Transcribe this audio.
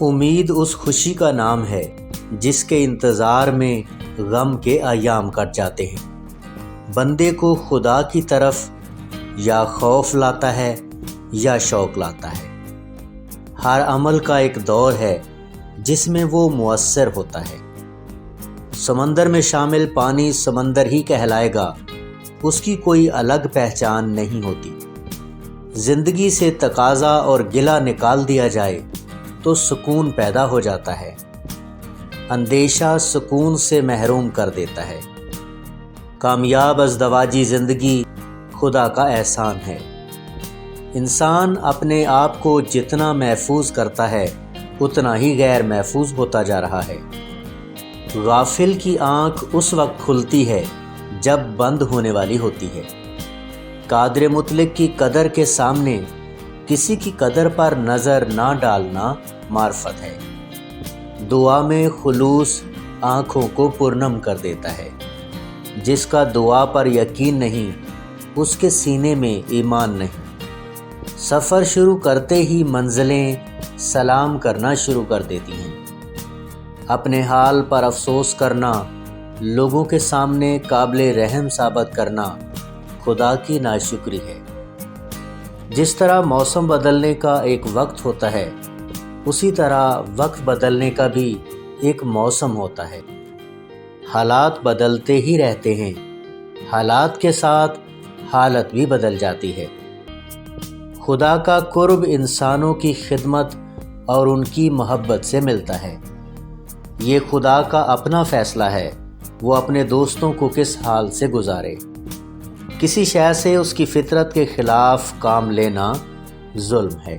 امید اس خوشی کا نام ہے جس کے انتظار میں غم کے ایام کٹ جاتے ہیں۔ بندے کو خدا کی طرف یا خوف لاتا ہے یا شوق لاتا ہے۔ ہر عمل کا ایک دور ہے جس میں وہ مؤثر ہوتا ہے۔ سمندر میں شامل پانی سمندر ہی کہلائے گا، اس کی کوئی الگ پہچان نہیں ہوتی۔ زندگی سے تقاضا اور گلہ نکال دیا جائے تو سکون پیدا ہو جاتا ہے۔ اندیشہ سکون سے محروم کر دیتا ہے۔ کامیاب ازدواجی زندگی خدا کا احسان ہے۔ انسان اپنے آپ کو جتنا محفوظ کرتا ہے اتنا ہی غیر محفوظ ہوتا جا رہا ہے۔ غافل کی آنکھ اس وقت کھلتی ہے جب بند ہونے والی ہوتی ہے۔ قادر مطلق کی قدر کے سامنے کسی کی قدر پر نظر نہ ڈالنا معرفت ہے۔ دعا میں خلوص آنکھوں کو پرنم کر دیتا ہے۔ جس کا دعا پر یقین نہیں اس کے سینے میں ایمان نہیں۔ سفر شروع کرتے ہی منزلیں سلام کرنا شروع کر دیتی ہیں۔ اپنے حال پر افسوس کرنا، لوگوں کے سامنے قابل رحم ثابت کرنا خدا کی ناشکری ہے۔ جس طرح موسم بدلنے کا ایک وقت ہوتا ہے، اسی طرح وقت بدلنے کا بھی ایک موسم ہوتا ہے۔ حالات بدلتے ہی رہتے ہیں، حالات کے ساتھ حالت بھی بدل جاتی ہے۔ خدا کا قرب انسانوں کی خدمت اور ان کی محبت سے ملتا ہے۔ یہ خدا کا اپنا فیصلہ ہے، وہ اپنے دوستوں کو کس حال سے گزارے۔ کسی شے سے اس کی فطرت کے خلاف کام لینا ظلم ہے۔